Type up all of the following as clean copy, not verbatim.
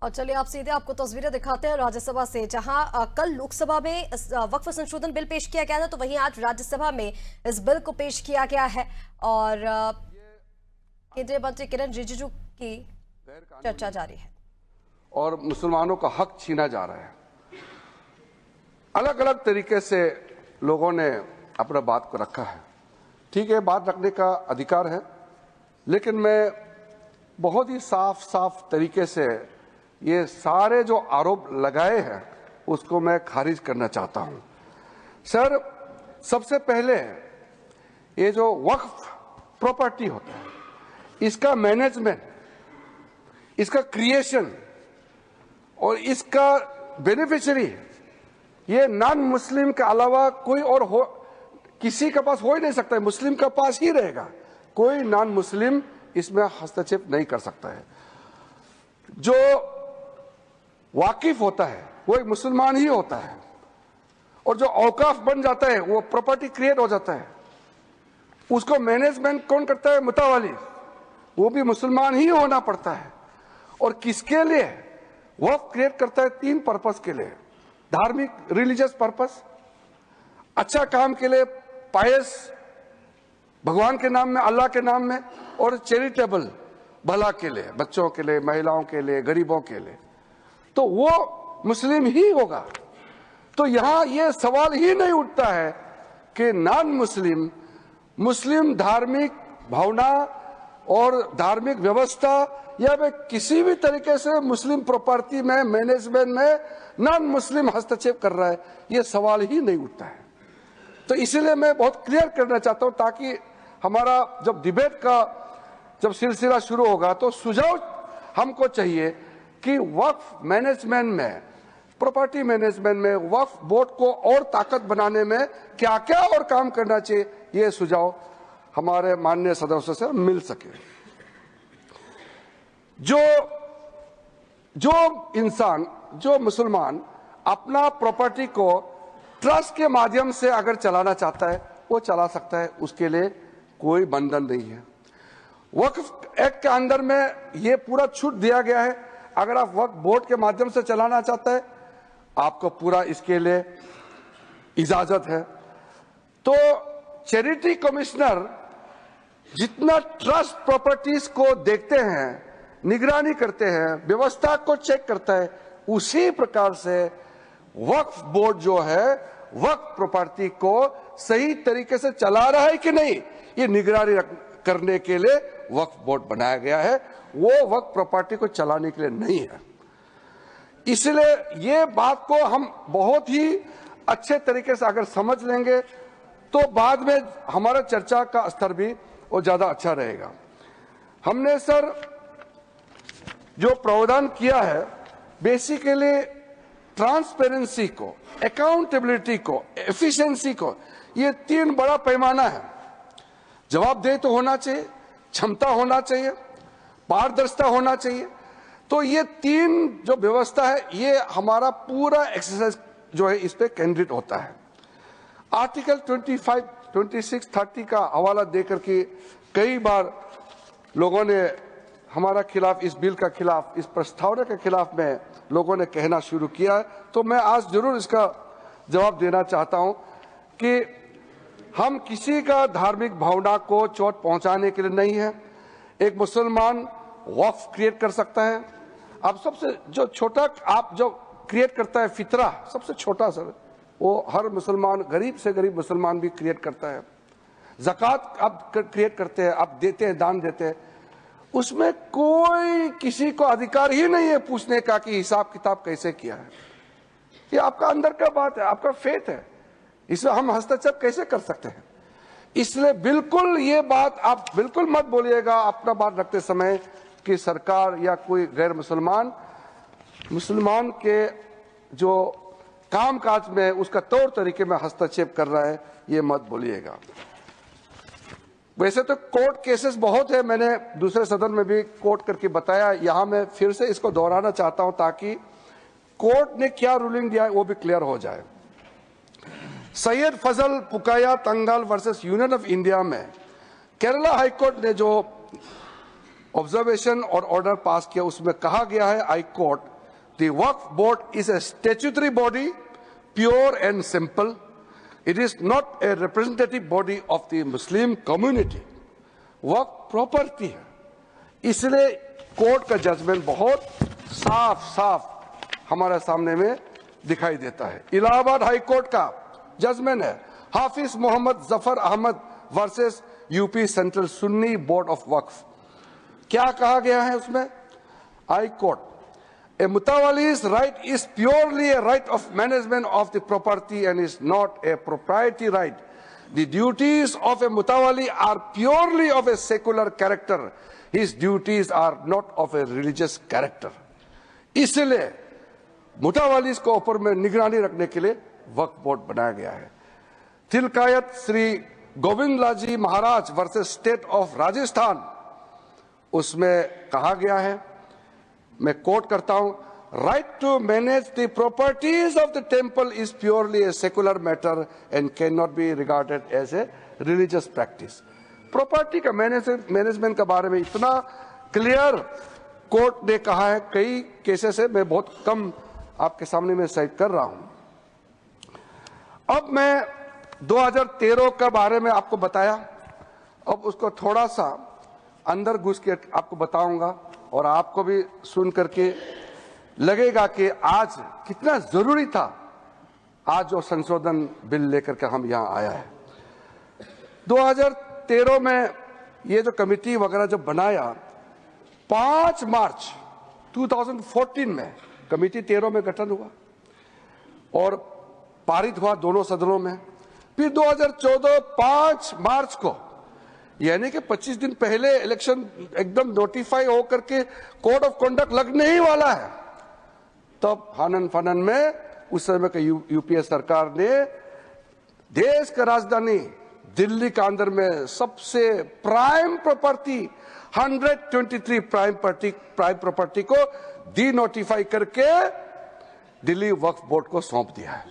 और चलिए आप सीधे आपको तस्वीरें दिखाते हैं राज्यसभा से, जहां कल लोकसभा में वक्फ संशोधन बिल पेश किया गया था, तो वहीं आज राज्यसभा में इस बिल को पेश किया गया है और केंद्रीय मंत्री किरण रिजिजू की चर्चा जारी है और मुसलमानों का हक छीना जा रहा है। अलग अलग तरीके से लोगों ने अपना बात को रखा है। ठीक है, बात रखने का अधिकार है, लेकिन मैं बहुत ही साफ तरीके से ये सारे जो आरोप लगाए हैं उसको मैं खारिज करना चाहता हूं। सर, सबसे पहले ये जो वक्फ प्रॉपर्टी होता है, इसका मैनेजमेंट, इसका क्रिएशन और इसका बेनिफिशियरी ये नॉन मुस्लिम के अलावा कोई और किसी के पास हो ही नहीं सकता है। मुस्लिम के पास ही रहेगा, कोई नॉन मुस्लिम इसमें हस्तक्षेप नहीं कर सकता है। जो वाकिफ होता है वो एक मुसलमान ही होता है, और जो औकाफ बन जाता है वो प्रॉपर्टी क्रिएट हो जाता है, उसको मैनेजमेंट कौन करता है? मुतावाली, वो भी मुसलमान ही होना पड़ता है। और किसके लिए वक्फ क्रिएट करता है? 3 पर्पस के लिए: धार्मिक, रिलीजियस पर्पस, अच्छा काम के लिए, पायस, भगवान के नाम में, अल्लाह के नाम में, और चैरिटेबल, भला के लिए, बच्चों के लिए, महिलाओं के लिए, गरीबों के लिए। तो वो मुस्लिम ही होगा। तो यहां ये सवाल ही नहीं उठता है कि नॉन मुस्लिम, मुस्लिम धार्मिक भावना और धार्मिक व्यवस्था या वे किसी भी तरीके से मुस्लिम प्रॉपर्टी में, मैनेजमेंट में नॉन मुस्लिम हस्तक्षेप कर रहा है, ये सवाल ही नहीं उठता है। तो इसीलिए मैं बहुत क्लियर करना चाहता हूं, ताकि हमारा जब डिबेट का जब सिलसिला शुरू होगा तो सुझाव हमको चाहिए कि वक्फ मैनेजमेंट में, प्रॉपर्टी मैनेजमेंट में वक्फ बोर्ड को और ताकत बनाने में क्या क्या और काम करना चाहिए, ये सुझाव हमारे माननीय सदस्यों से मिल सके। जो इंसान, जो मुसलमान अपना प्रॉपर्टी को ट्रस्ट के माध्यम से अगर चलाना चाहता है वो चला सकता है, उसके लिए कोई बंधन नहीं है। वक्फ एक्ट के अंदर में ये पूरा छूट दिया गया है। अगर आप वक्फ बोर्ड के माध्यम से चलाना चाहते हैं, आपको पूरा इसके लिए इजाजत है। तो चैरिटी कमिश्नर जितना ट्रस्ट प्रॉपर्टीज को देखते हैं, निगरानी करते हैं, व्यवस्था को चेक करता है, उसी प्रकार से वक्फ बोर्ड जो है वक्फ प्रॉपर्टी को सही तरीके से चला रहा है कि नहीं, ये निगरानी करने के लिए वक्फ बोर्ड बनाया गया है। वो वक्फ प्रॉपर्टी को चलाने के लिए नहीं है। इसलिए ये बात को हम बहुत ही अच्छे तरीके से अगर समझ लेंगे तो बाद में हमारा चर्चा का स्तर भी वो ज्यादा अच्छा रहेगा। हमने सर जो प्रावधान किया है, बेसिकली ट्रांसपेरेंसी को, अकाउंटेबिलिटी को, एफिशिएंसी को, ये 3 बड़ा पैमाना है। जवाबदेही तो होना चाहिए, क्षमता होना चाहिए, पारदर्शिता होना चाहिए। तो ये 3 जो व्यवस्था है, ये हमारा पूरा एक्सरसाइज जो है इस पे केंद्रित होता है। आर्टिकल 25, 26, 30 का हवाला देकर के कई बार लोगों ने हमारा खिलाफ, इस बिल का खिलाफ, इस प्रस्तावना के खिलाफ में लोगों ने कहना शुरू किया। तो मैं आज जरूर इसका जवाब देना चाहता हूं कि हम किसी का धार्मिक भावना को चोट पहुंचाने के लिए नहीं है। एक मुसलमान वक्फ क्रिएट कर सकता है। अब सबसे जो छोटा आप जो क्रिएट करता है फितरा, सबसे छोटा सर, वो हर मुसलमान, गरीब से गरीब मुसलमान भी क्रिएट करता है। ज़कात आप क्रिएट करते हैं, आप देते हैं, दान देते हैं, उसमें कोई किसी को अधिकार ही नहीं है पूछने का कि हिसाब किताब कैसे किया है। ये आपका अंदर का बात है, आपका फेथ है, इसमें हम हस्तक्षेप कैसे कर सकते हैं? इसलिए बिल्कुल ये बात आप बिल्कुल मत बोलिएगा अपना बात रखते समय कि सरकार या कोई गैर मुसलमान के जो कामकाज में, उसका तौर तरीके में हस्तक्षेप कर रहा है, ये मत बोलिएगा। वैसे तो कोर्ट केसेस बहुत है, मैंने दूसरे सदन में भी कोर्ट करके बताया, यहां मैं फिर से इसको दोहराना चाहता हूं ताकि कोर्ट ने क्या रूलिंग दिया है वो भी क्लियर हो जाए। सैयद फजल पुकाया तंगाल वर्सेस यूनियन ऑफ इंडिया में केरला हाईकोर्ट ने जो ऑब्जर्वेशन और ऑर्डर पास किया, उसमें कहा गया है, high court The Waqf Board is a statutory body, pure and simple. It is not a representative body of the Muslim community. Waqf property है, इसलिए कोर्ट का जजमेंट बहुत साफ साफ हमारे सामने में दिखाई देता है। इलाहाबाद हाई कोर्ट का जजमेंट है, Hafiz Mohammad Zafar Ahmad versus UP central Sunni board of Waqf. क्या कहा गया है उसमें? High court, a mutawalli's right is purely a right of management of the property and is not a proprietary right. The duties of a mutawalli are purely of a secular character. His duties are not of a religious character. इसलिए मुतावालिस को ऊपर में निगरानी रखने के लिए वक्फ board बनाया गया है। Tilkayat Shri Govindlal Maharaj versus state of Rajasthan, उसमें कहा गया है, मैं कोट करता हूं, right to manage the properties of the temple is purely a secular matter and can not be regarded as a religious practice. Property का मैनेजमेंट के बारे में इतना क्लियर कोर्ट ने कहा है, कई केसेस है, मैं बहुत कम आपके सामने में साइट कर रहा हूं। अब मैं 2013 के बारे में आपको बताया, अब उसको थोड़ा सा अंदर घुस के आपको बताऊंगा और आपको भी सुन करके लगेगा कि आज कितना जरूरी था आज जो संशोधन बिल लेकर के हम यहां आया है। 2013 में ये जो कमेटी वगैरह जब बनाया, 5 मार्च 2014 में कमेटी 13 में गठन हुआ और पारित हुआ दोनों सदनों में। फिर 2014 5 मार्च को, यानी कि 25 दिन पहले इलेक्शन एकदम नोटिफाई होकर के कोड ऑफ कंडक्ट लगने ही वाला है, तब हनन फनन में उस समय के यूपीए सरकार ने देश का राजधानी दिल्ली के अंदर में सबसे प्राइम प्रॉपर्टी 123 प्राइम प्रॉपर्टी को डी नोटिफाई करके दिल्ली वक्फ बोर्ड को सौंप दिया है।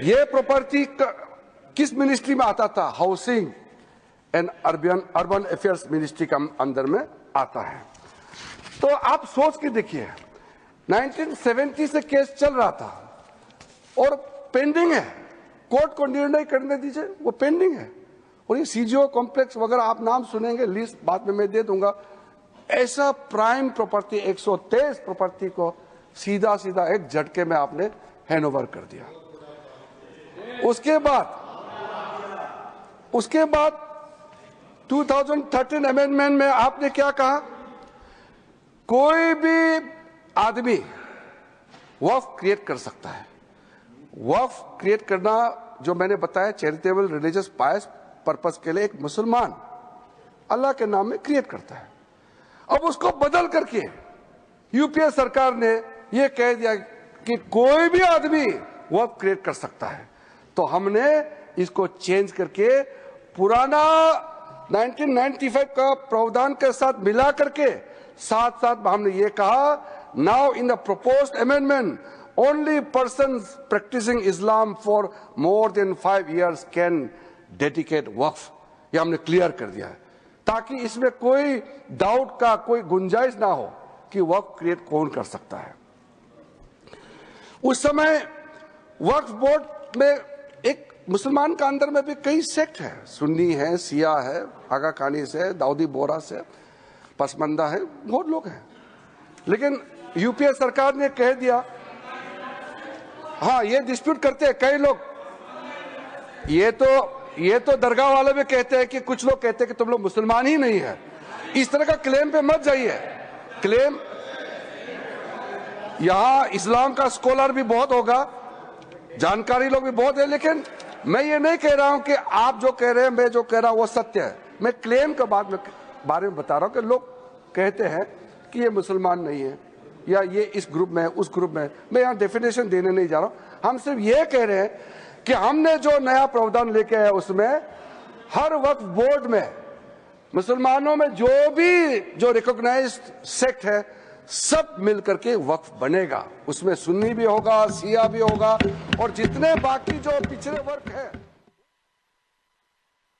ये प्रॉपर्टी किस मिनिस्ट्री में आता था? Housing and urban affairs ministry का अंदर में आता है। तो आप सोच के देखिए, 1970 से केस चल रहा था और पेंडिंग है, कोर्ट को निर्णय करने दीजिए, वो पेंडिंग है। और ये सीजीओ कॉम्प्लेक्स वगैरह आप नाम सुनेंगे, लिस्ट बाद में मैं दे दूंगा। ऐसा प्राइम प्रॉपर्टी 123 प्रॉपर्टी को सीधा सीधा एक झटके में आपने हैंडओवर कर दिया। उसके बाद 2013 अमेंडमेंट में आपने क्या कहा? कोई भी आदमी वक्फ क्रिएट कर सकता है। वक्फ क्रिएट करना, जो मैंने बताया, चैरिटेबल रिलीजियस पायस पर्पस के लिए एक मुसलमान अल्लाह के नाम में क्रिएट करता है। अब उसको बदल करके यूपीए सरकार ने यह कह दिया कि कोई भी आदमी वक्फ क्रिएट कर सकता है। तो हमने इसको चेंज करके पुराना 1995 का प्रावधान के साथ मिला करके साथ साथ हमने ये कहा, now in the proposed amendment only persons practising Islam for more than 5 years can dedicate Waqf. ये हमने क्लियर कर दिया है ताकि इसमें कोई डाउट का कोई गुंजाइश ना हो कि वक्फ क्रिएट कौन कर सकता है। उस समय वक्फ बोर्ड में एक मुसलमान का अंदर में भी कई सेक्ट है, सुन्नी है, सिया है, आगा खानी से, दाऊदी बोरा से, पसमंदा है, बहुत लोग हैं। लेकिन यूपीए सरकार ने कह दिया, हाँ ये डिस्प्यूट करते हैं कई लोग, ये तो दरगाह वाले भी कहते हैं कि कुछ लोग कहते हैं कि तुम लोग मुसलमान ही नहीं है। इस तरह का क्लेम पे मत जाइए। क्लेम यहां इस्लाम का स्कॉलर भी बहुत होगा, जानकारी लोग भी बहुत है, लेकिन मैं ये नहीं कह रहा हूं कि आप जो कह रहे हैं, मैं जो कह रहा हूं वो सत्य है। मैं क्लेम के बारे में बता रहा हूं कि लोग कहते हैं कि ये मुसलमान नहीं है या ये इस ग्रुप में, उस ग्रुप में। मैं यहाँ डेफिनेशन देने नहीं जा रहा हूं, हम सिर्फ ये कह रहे हैं कि हमने जो नया प्रावधान लेके आया उसमें हर वक्फ बोर्ड में मुसलमानों में जो रिकॉग्नाइज्ड सेक्ट है सब मिलकर के वक्फ बनेगा। उसमें सुन्नी भी होगा, सिया भी होगा और जितने बाकी जो पिछड़े वर्ग है